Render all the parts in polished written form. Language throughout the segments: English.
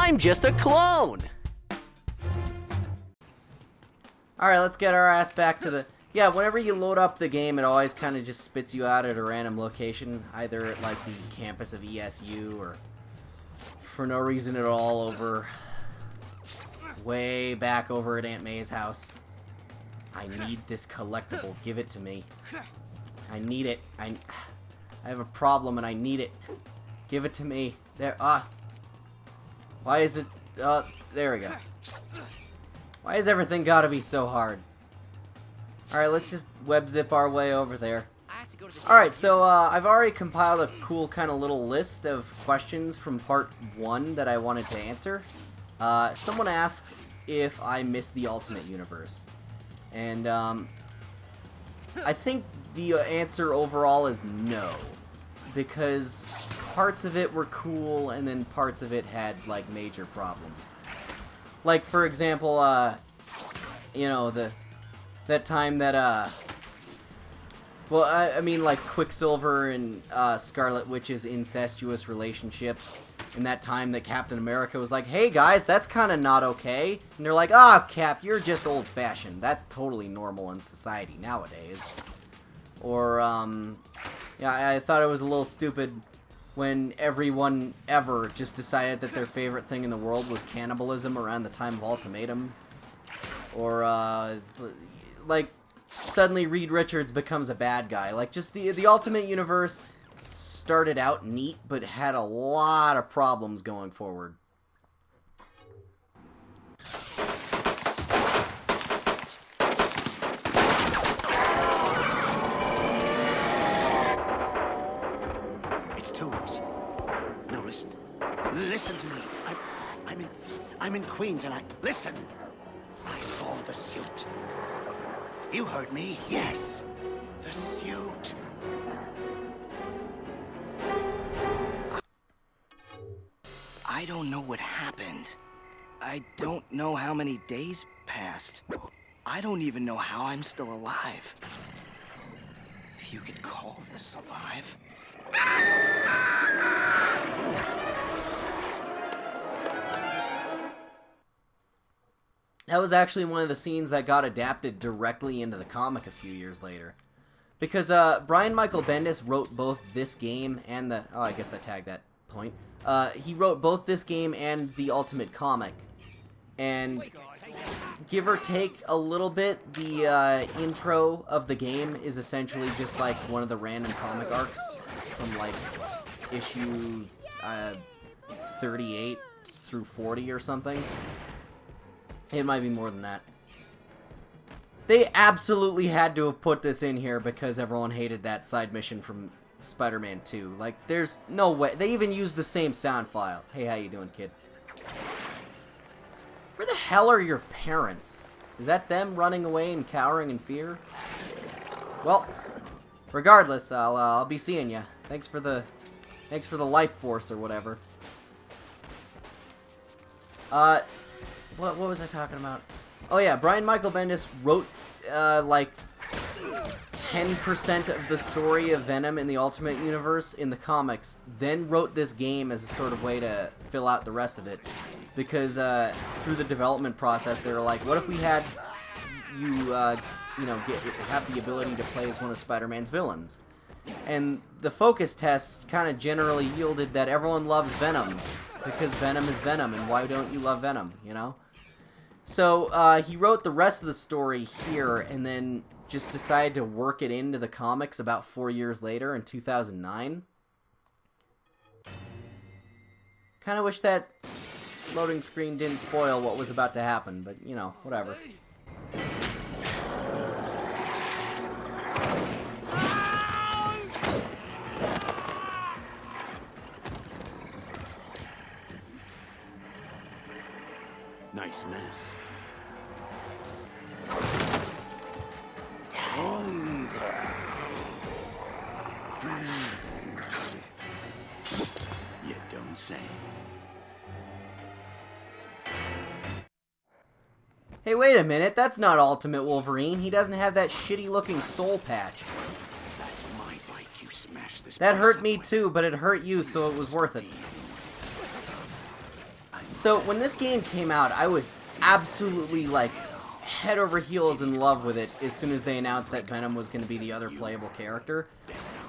I'm just a clone! Alright, let's get our ass back to the... Yeah, whenever you load up the game, it always kind of just spits you out at a random location. Either at, like, the campus of ESU, or for no reason at all over... way back over at Aunt May's house. I need this collectible. Give it to me. I need it. I have a problem and I need it. Give it to me. There. Why is it... there we go. Why has everything gotta be so hard? Alright, let's just web zip our way over there. Alright, so I've already compiled a cool kind of little list of questions from part 1 that I wanted to answer. Someone asked if I missed the Ultimate Universe. And I think the answer overall is no. Because parts of it were cool and then parts of it had, like, major problems. Like, for example, you know, that time that, well, I mean, like, Quicksilver and Scarlet Witch's incestuous relationship, and that time that Captain America was like, hey, guys, that's kind of not okay. And they're like, Cap, you're just old-fashioned. That's totally normal in society nowadays. Or, yeah, I thought it was a little stupid when everyone ever just decided that their favorite thing in the world was cannibalism around the time of Ultimatum. Or, like, suddenly Reed Richards becomes a bad guy. Like, just the Ultimate Universe started out neat, but had a lot of problems going forward. No, listen. Listen to me. I'm in Queens, and listen. I saw the suit. You heard me. Yes, the suit. I don't know what happened. I don't know how many days passed. I don't even know how I'm still alive. If you could call this alive. That was actually one of the scenes that got adapted directly into the comic a few years later. Because Brian Michael Bendis wrote both this game and the... Oh, I guess I tagged that point. He wrote both this game and the Ultimate comic. And give or take a little bit, the intro of the game is essentially just like one of the random comic arcs from like issue 38 through 40 or something. It might be more than that. They absolutely had to have put this in here because everyone hated that side mission from Spider-Man 2. Like, there's no way. They even used the same sound file. Hey, how you doing, kid? Where the hell are your parents? Is that them running away and cowering in fear? Well, regardless, I'll be seeing ya. Thanks for the life force or whatever. What was I talking about? Oh yeah, Brian Michael Bendis wrote, like, 10% of the story of Venom in the Ultimate Universe in the comics, then wrote this game as a sort of way to fill out the rest of it. Because, through the development process, they were like, what if we had you, you know, have the ability to play as one of Spider-Man's villains? And the focus test kind of generally yielded that everyone loves Venom, because Venom is Venom, and why don't you love Venom, you know? So, he wrote the rest of the story here, and then just decided to work it into the comics about 4 years later, in 2009. Kinda wish that loading screen didn't spoil what was about to happen, but, you know, whatever. Nice mess. You don't say. Hey, wait a minute, that's not Ultimate Wolverine. He doesn't have that shitty-looking soul patch. That's my bike. You smashed this. That hurt me too, but it hurt you, so it was worth it. So when this game came out, I was absolutely like head over heels in love with it as soon as they announced that Venom was going to be the other playable character.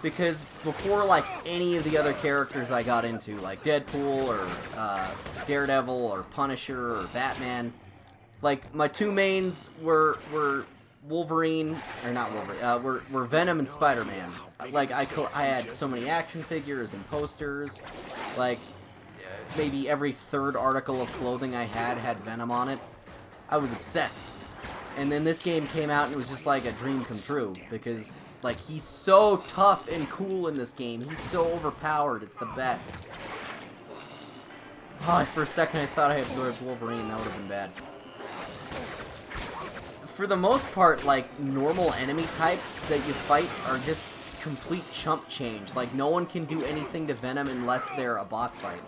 Because before like any of the other characters I got into, like Deadpool or Daredevil or Punisher or Batman, like my two mains were Wolverine, or not Wolverine, were Venom and Spider-Man. Like I had so many action figures and posters, like maybe every third article of clothing I had Venom on it. I was obsessed. And then this game came out and it was just like a dream come true, because like he's so tough and cool in this game. He's so overpowered. It's the best. Oh, for a second I thought I absorbed Wolverine. That would have been bad. For the most part, like, normal enemy types that you fight are just complete chump change. Like, no one can do anything to Venom unless they're a boss fight.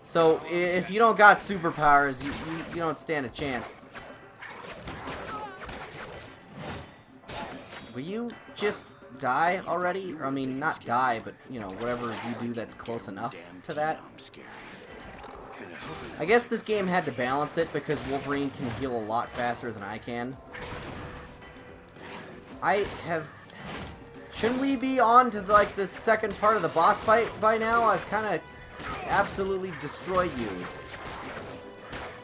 So, if you don't got superpowers, you don't stand a chance. Will you just die already? Or, I mean, not die, but, you know, whatever you do that's close enough to that. I guess this game had to balance it because Wolverine can heal a lot faster than I can. Shouldn't we be on to, like, the second part of the boss fight by now? I've kind of absolutely destroyed you.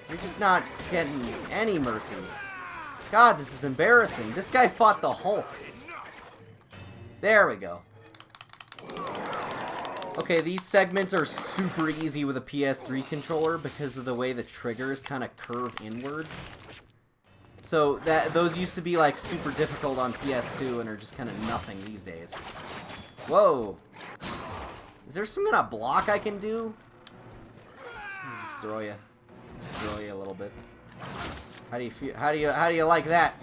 You're just not getting any mercy. God, this is embarrassing. This guy fought the Hulk. There we go. Okay, these segments are super easy with a PS3 controller because of the way the triggers kind of curve inward. So those used to be like super difficult on PS2 and are just kind of nothing these days. Whoa! Is there some kind of block I can do? I'll just throw you. Just throw you a little bit. How do you feel? How do you like that,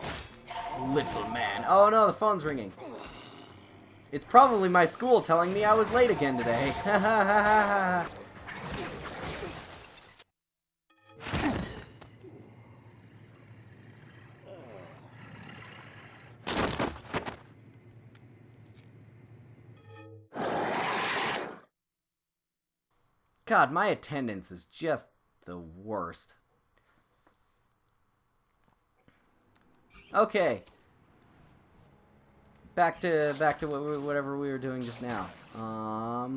little man? Oh no, the phone's ringing. It's probably my school telling me I was late again today. Ha ha ha ha ha. God, my attendance is just the worst. Okay. Back to whatever we were doing just now. I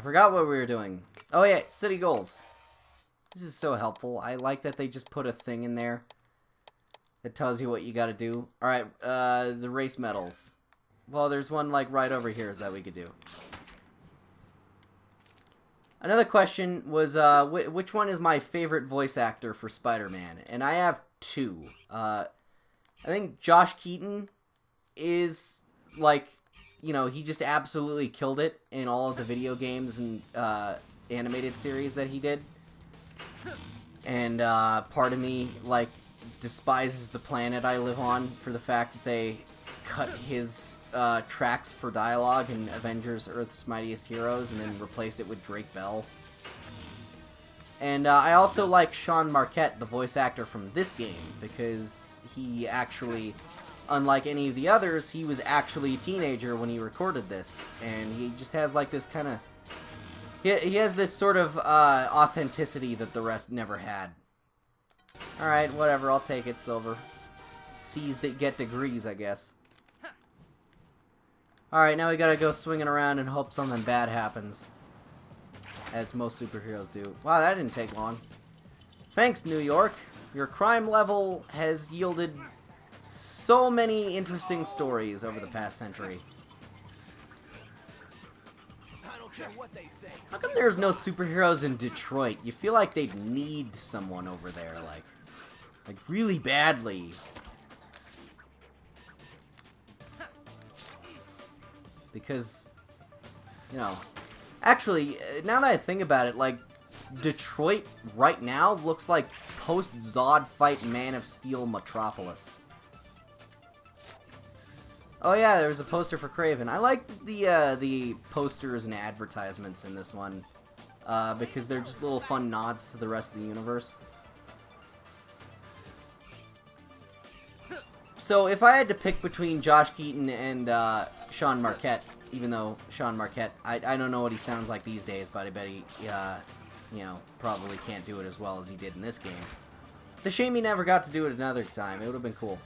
forgot what we were doing. Oh yeah, city goals. This is so helpful. I like that they just put a thing in there that tells you what you gotta do. Alright, the race medals. Well, there's one like right over here that we could do. Another question was, which one is my favorite voice actor for Spider-Man? And I have two. I think Josh Keaton is, like, you know, he just absolutely killed it in all of the video games and animated series that he did. And part of me, like, despises the planet I live on for the fact that they cut his tracks for dialogue in Avengers Earth's Mightiest Heroes and then replaced it with Drake Bell. And I also like Sean Marquette, the voice actor from this game, because he actually, unlike any of the others, he was actually a teenager when he recorded this. And he just has like this kind of... He has this sort of authenticity that the rest never had. Alright, whatever, I'll take it, Silver. C's get degrees, I guess. Alright, now we gotta go swinging around and hope something bad happens. As most superheroes do. Wow, that didn't take long. Thanks, New York. Your crime level has yielded so many interesting stories over the past century. How come there's no superheroes in Detroit? You feel like they'd need someone over there, like really badly. Because, you know, actually, now that I think about it, like, Detroit right now looks like post-Zod fight Man of Steel Metropolis. Oh yeah, there was a poster for Kraven. I like the posters and advertisements in this one, because they're just little fun nods to the rest of the universe. So if I had to pick between Josh Keaton and Sean Marquette, Even though Sean Marquette, I don't know what he sounds like these days, but I bet he, you know, probably can't do it as well as he did in this game. It's a shame he never got to do it another time. It would have been cool.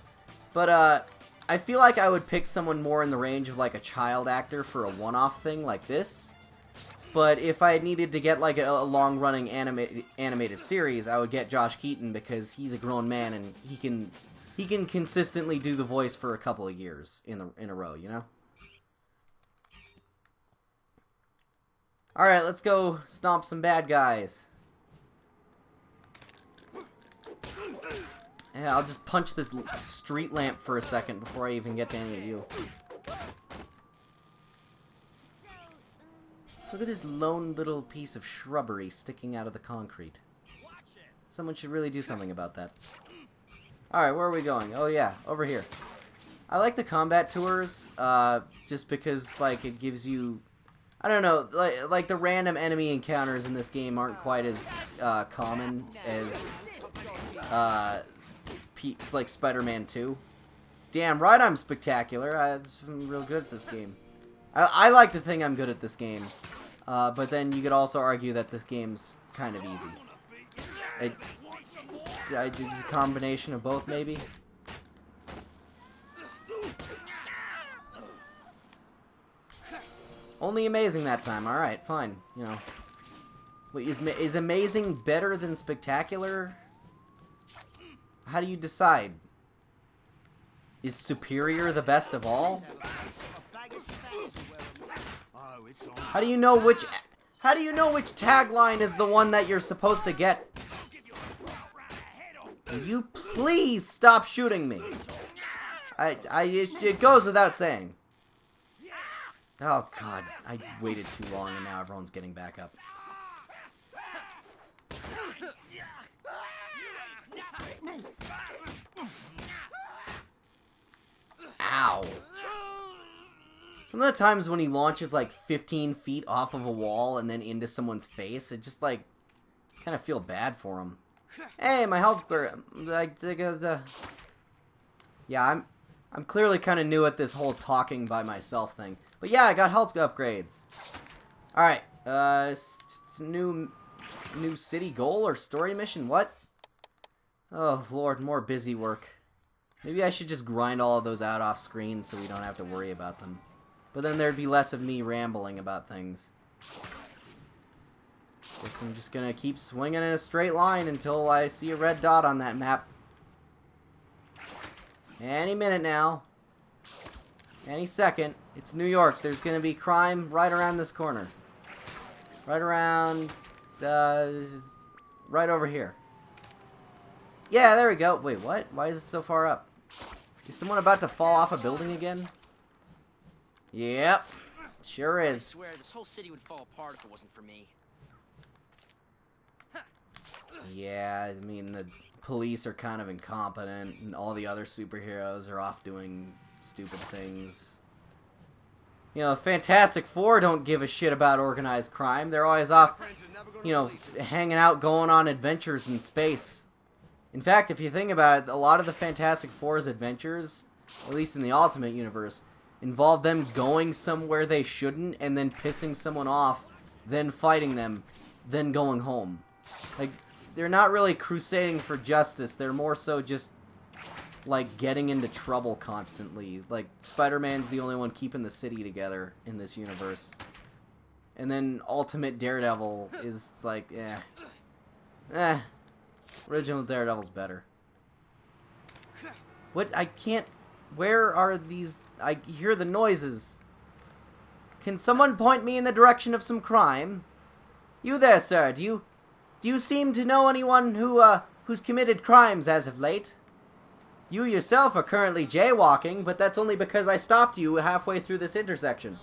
But, I feel like I would pick someone more in the range of, like, a child actor for a one-off thing like this. But if I needed to get, like, a long-running animated series, I would get Josh Keaton because he's a grown man and he can consistently do the voice for a couple of years in a row, you know? Alright, let's go stomp some bad guys. Yeah, I'll just punch this street lamp for a second before I even get to any of you. Look at this lone little piece of shrubbery sticking out of the concrete. Someone should really do something about that. Alright, where are we going? Oh yeah, over here. I like the combat tours, just because, like, it gives you... I don't know, like the random enemy encounters in this game aren't quite as common as, like Spider-Man 2. Damn right I'm spectacular. I'm real good at this game. I like to think I'm good at this game. But then you could also argue that this game's kind of easy. It's a combination of both, maybe? Only amazing that time. Alright, fine. You know. Wait, is amazing better than spectacular? How do you decide? Is superior the best of all? How do you know which tagline is the one that you're supposed to get? Will you please stop shooting me? It goes without saying. Oh god, I waited too long and now everyone's getting back up. Ow. Some of the times when he launches like 15 feet off of a wall and then into someone's face, it just like kind of feel bad for him. Hey, my health yeah, I'm clearly kind of new at this whole talking by myself thing. But yeah, I got health upgrades. Alright, new city goal or story mission? What? Oh lord, more busy work. Maybe I should just grind all of those out off screen so we don't have to worry about them. But then there'd be less of me rambling about things. Guess I'm just gonna keep swinging in a straight line until I see a red dot on that map. Any minute now. Any second. It's New York. There's gonna be crime right around this corner. Right around... right over here. Yeah, there we go. Wait, what? Why is it so far up? Is someone about to fall off a building again? Yep. Sure is. I swear this whole city would fall apart if it wasn't for me. Yeah, I mean, the police are kind of incompetent, and all the other superheroes are off doing stupid things. You know, Fantastic Four don't give a shit about organized crime. They're always off, you know, hanging out, going on adventures in space. In fact, if you think about it, a lot of the Fantastic Four's adventures, at least in the Ultimate Universe, involve them going somewhere they shouldn't and then pissing someone off, then fighting them, then going home. Like, they're not really crusading for justice. They're more so just, like, getting into trouble constantly. Like, Spider-Man's the only one keeping the city together in this universe. And then Ultimate Daredevil is like, original Daredevil's better. What? I can't... Where are these... I hear the noises. Can someone point me in the direction of some crime? You there, sir. Do you seem to know anyone who's committed crimes as of late? You yourself are currently jaywalking, but that's only because I stopped you halfway through this intersection.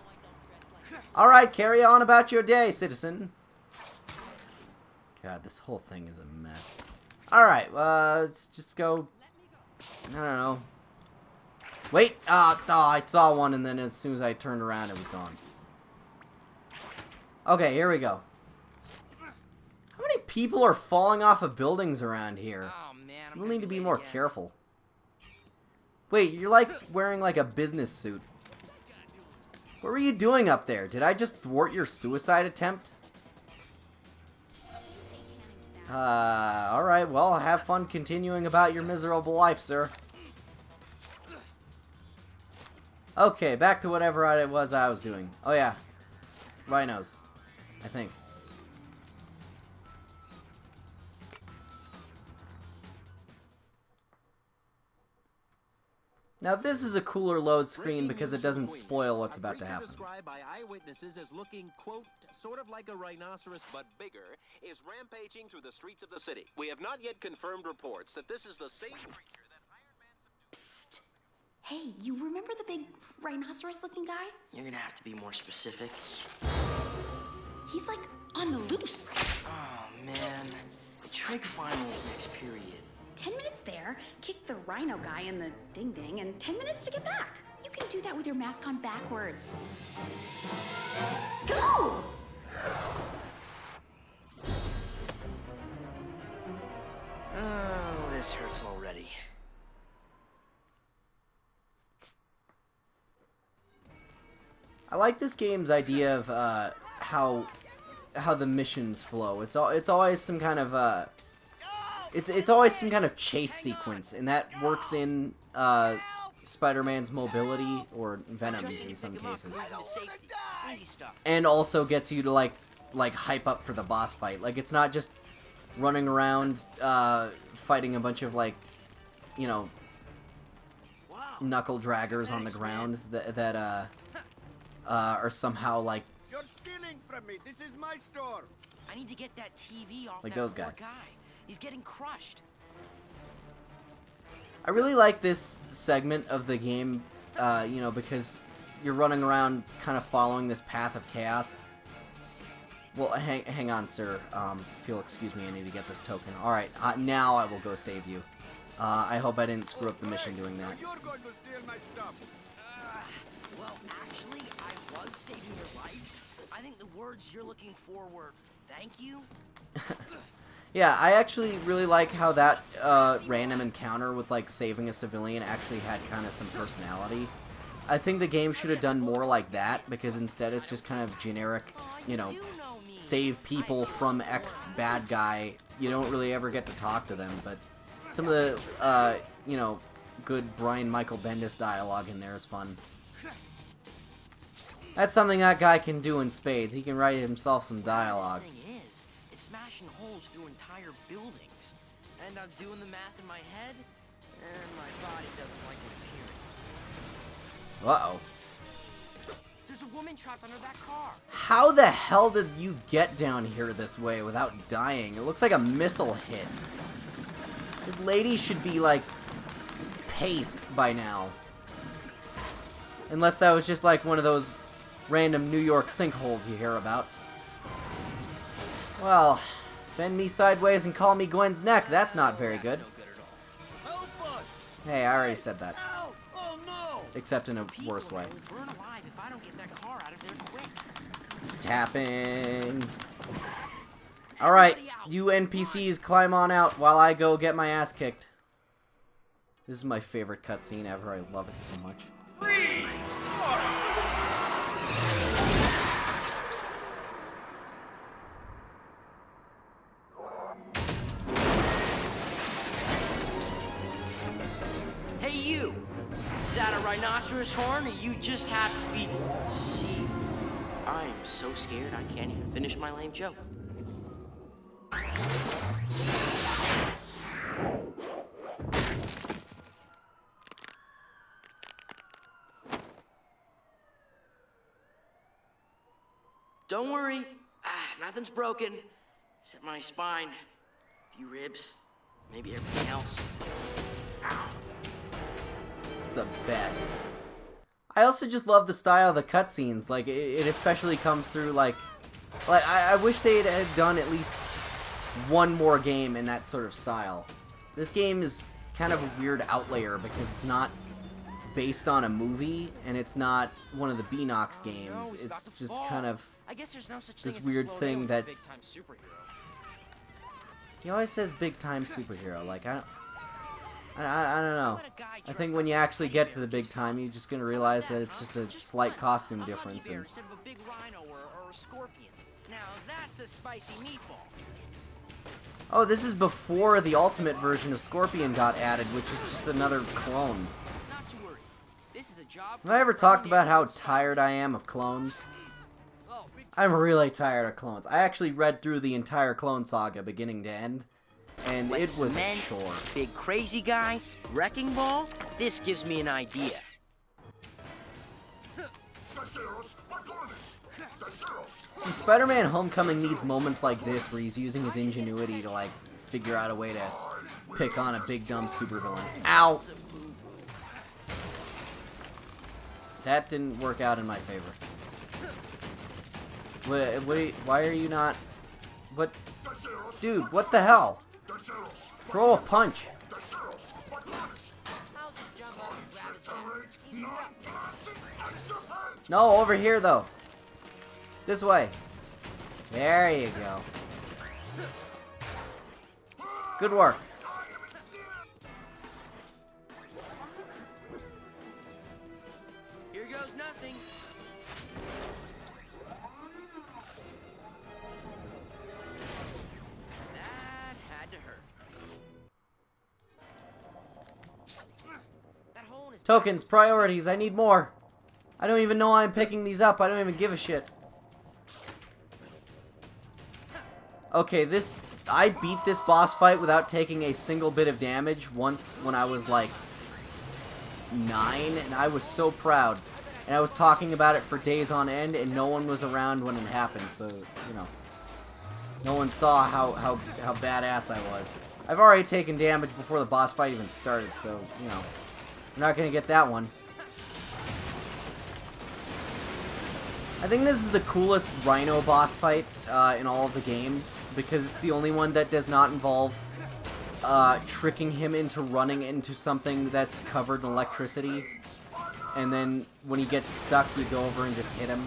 Alright, carry on about your day, citizen. God, this whole thing is a mess. Alright, let's just go... I don't know. Wait! I saw one, and then as soon as I turned around, it was gone. Okay, here we go. How many people are falling off of buildings around here? Oh man, We'll need to be more careful. Wait, you're like wearing like a business suit. What were you doing up there? Did I just thwart your suicide attempt? Alright, well, have fun continuing about your miserable life, sir. Okay, back to whatever it was I was doing. Oh yeah, rhinos, I think. Now this is a cooler load screen because it doesn't spoil what's about to happen. Described by eyewitnesses as looking, quote, sort of like a rhinoceros but bigger, is rampaging through the streets of the city. We have not yet confirmed reports that this is the same creature that Iron Man Psst. Hey, you remember the big rhinoceros-looking guy? You're gonna have to be more specific. He's like on the loose. Oh man, the trig finals next period. 10 minutes there, kick the rhino guy in the ding-ding, and 10 minutes to get back. You can do that with your mask on backwards. Go! Oh, this hurts already. I like this game's idea of how the missions flow. It's always some kind of it's always some kind of chase sequence, and that works in Spider-Man's mobility, or Venom's in some cases, and also gets you to like hype up for the boss fight. Like, it's not just running around fighting a bunch of, like, you know, knuckle draggers on the ground that are somehow like. You're stealing from me. This is my store. I need to get that TV off Like that those poor guys. guy. He's getting crushed. I really like this segment of the game, you know, because you're running around kind of following this path of chaos. Well, hang on, sir. If you'll excuse me, I need to get this token. Alright, now I will go save you. I hope I didn't screw up the mission doing that. You're going to steal my stuff. Well, actually, I was saving your life. I think the words you're looking for were, thank you. Yeah, I actually really like how that random encounter with, like, saving a civilian actually had kind of some personality. I think the game should have done more like that, because instead it's just kind of generic, you know, save people from X bad guy. You don't really ever get to talk to them, but some of the, you know, good Brian Michael Bendis dialogue in there is fun. That's something that guy can do in spades. He can write himself some dialogue. The thing is, it's smashing holes through entire buildings. And I'm doing the math in my head, and my body doesn't like what it's hearing. Uh-oh. There's a woman trapped under that car. How the hell did you get down here this way without dying? It looks like a missile hit. This lady should be, like, paced by now. Unless that was just, like, one of those random New York sinkholes you hear about. Well, bend me sideways and call me Gwen's neck. That's not very good. No good at all. Help us! Hey, I already said that. Help! Oh no! Except in a People worse way. will burn alive if I don't get that car out of there quick. Tapping. Alright, you NPCs climb on out while I go get my ass kicked. This is my favorite cutscene ever. I love it so much. Hey, you! Is that a rhinoceros horn, or you just have to be to see? I'm so scared I can't even finish my lame joke. Don't worry, nothing's broken, except my spine, a few ribs, maybe everything else. It's the best. I also just love the style of the cutscenes. Like, it especially comes through, like I wish they had done at least one more game in that sort of style. This game is kind of a weird outlier because it's not based on a movie, and it's not one of the Beanox games. It's just kind of I guess there's no such this thing as a weird slow thing down that's- big-time superhero. he always says big time superhero. Like, I don't know. I think when you actually get to the big time, you're just gonna realize that it's just a slight costume difference. And Instead of a big rhino or a scorpion. Now that's a spicy meatball. oh, this is before the ultimate version of Scorpion got added, which is just another clone. Not to worry. This is a job. Have I ever talked about how tired I am of clones? I'm really tired of clones. I actually read through the entire Clone Saga, beginning to end, and it was a chore. Big crazy guy, wrecking ball. This gives me an idea. See, Spider-Man Homecoming needs moments like this where he's using his ingenuity to, like, figure out a way to pick on a big dumb supervillain. Ow! That didn't work out in my favor. Why are you not... What? Dude, what the hell? Throw a punch. I'll just jump up and grab his head. Easy stuff. No, over here, though. This way. There you go. Good work. Here goes nothing. That had to hurt. That hole is Tokens, priorities, I need more. I don't even know why I'm picking these up. I don't even give a shit. Okay, I beat this boss fight without taking a single bit of damage once when I was like 9, and I was so proud. And I was talking about it for days on end, and no one was around when it happened, so, you know. No one saw how badass I was. I've already taken damage before the boss fight even started, so, you know. We're not gonna get that one. I think this is the coolest Rhino boss fight in all of the games, because it's the only one that does not involve tricking him into running into something that's covered in electricity, and then when he gets stuck, you go over and just hit him.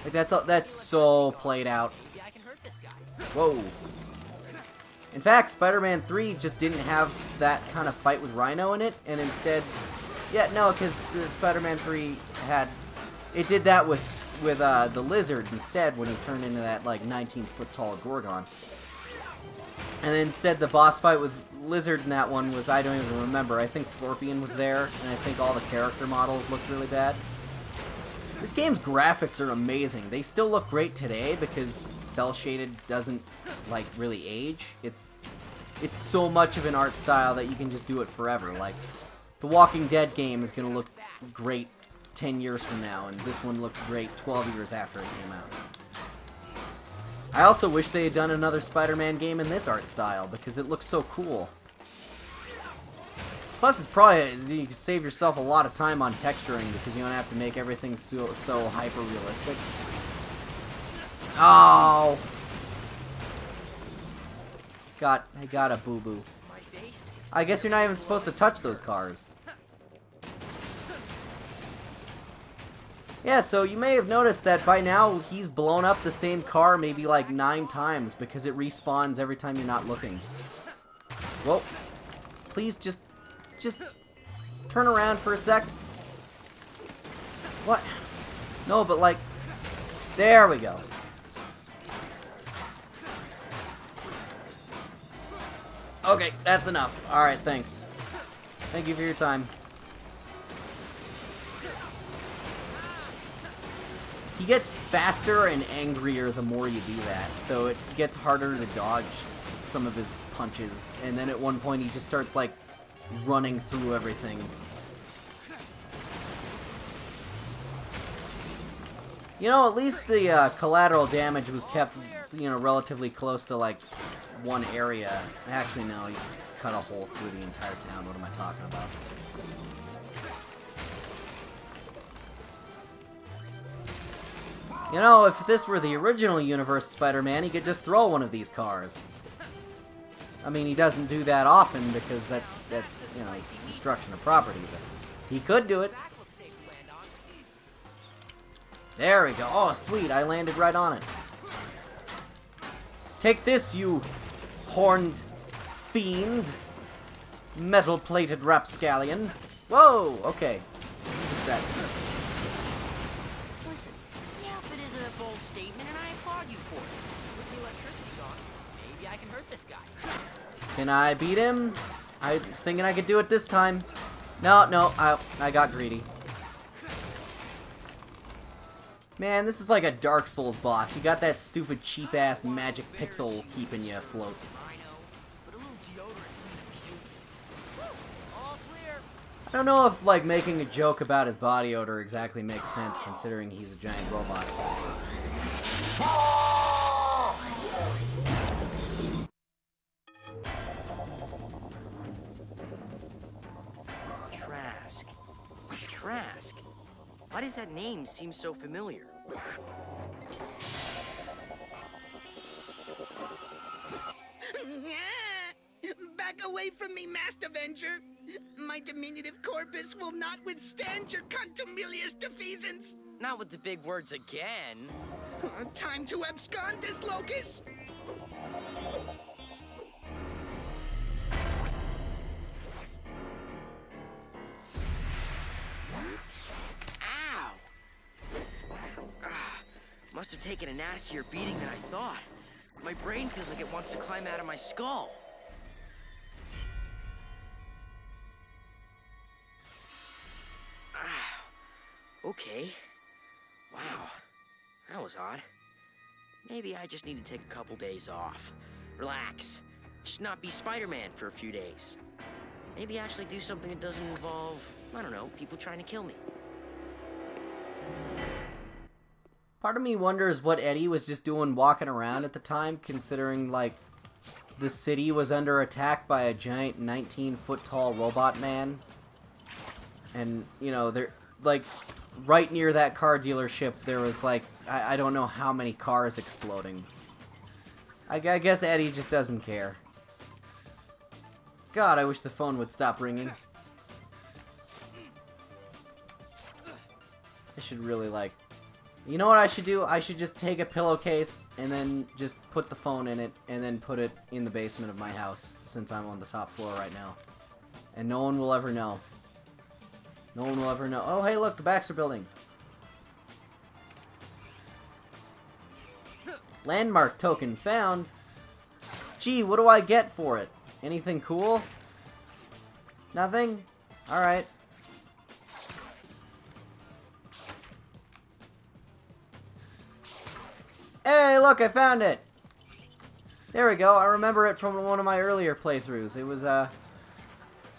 Like that's so played out. maybe I can hurt this guy. Whoa. In fact, Spider-Man 3 just didn't have that kind of fight with Rhino in it, and instead, yeah, no, because the Spider-Man 3 had. It did that with the Lizard instead when he turned into that, like, 19-foot tall Gorgon. And then instead the boss fight with Lizard in that one was, I don't even remember. I think Scorpion was there, and I think all the character models looked really bad. This game's graphics are amazing. They still look great today because cel-shaded doesn't, like, really age. It's so much of an art style that you can just do it forever. Like, the Walking Dead game is going to look great 10 years from now, and this one looks great 12 years after it came out. I also wish they had done another Spider-Man game in this art style, because it looks so cool. Plus, it's probably, you can save yourself a lot of time on texturing, because you don't have to make everything so hyper-realistic. Oh! I got a boo-boo. I guess you're not even supposed to touch those cars. Yeah, so you may have noticed that by now he's blown up the same car maybe like 9 times because it respawns every time you're not looking. Well, please just turn around for a sec. What? No, but like, there we go. Okay, that's enough. Alright, thanks. Thank you for your time. He gets faster and angrier the more you do that, so it gets harder to dodge some of his punches, and then at one point he just starts, like, running through everything. You know, at least the collateral damage was kept, you know, relatively close to, like, one area. Actually, no, he cut a hole through the entire town. What am I talking about? You know, if this were the original universe Spider-Man, he could just throw one of these cars. I mean, he doesn't do that often because that's you know, it's destruction of property, but he could do it. There we go. Oh, sweet, I landed right on it. Take this, you horned fiend. metal-plated rapscallion. Whoa, okay. He's upset. Listen, the outfit is a bold statement, and I applaud you for it. With the electricity gone, maybe I can hurt this guy. Can I beat him? I'm thinking I could do it this time. No, I got greedy. Man, this is like a Dark Souls boss. You got that stupid cheap-ass magic pixel keeping you afloat. But a little deodorant. All clear. I don't know if, like, making a joke about his body odor exactly makes sense, considering he's a giant robot. Trask. Why does that name seem so familiar? Back away from me, Master Avenger! My diminutive corpus will not withstand your contumelious defeasance! Not with the big words again. Time to abscond this locus! Ow! Must have taken a nastier beating than I thought. My brain feels like it wants to climb out of my skull. Okay. Wow. That was odd. Maybe I just need to take a couple days off. Relax. Just not be Spider-Man for a few days. Maybe actually do something that doesn't involve, I don't know, people trying to kill me. Part of me wonders what Eddie was just doing walking around at the time, considering, like, the city was under attack by a giant 19-foot-tall robot man. And, you know, they're, like, right near that car dealership, there was, like, I don't know how many cars exploding. I guess Eddie just doesn't care. God, I wish the phone would stop ringing. I should really, like... You know what I should do? I should just take a pillowcase and then just put the phone in it and then put it in the basement of my house, since I'm on the top floor right now. And no one will ever know. No one will ever know. Oh, hey, look, the Baxter Building. Landmark token found. Gee, what do I get for it? Anything cool? Nothing? Alright. Hey, look, I found it! There we go. I remember it from one of my earlier playthroughs. It was,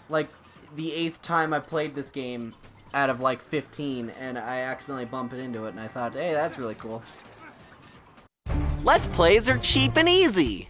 like, the 8th time I played this game out of, like, 15, and I accidentally bumped into it, and I thought, hey, that's really cool. Let's Plays are cheap and easy.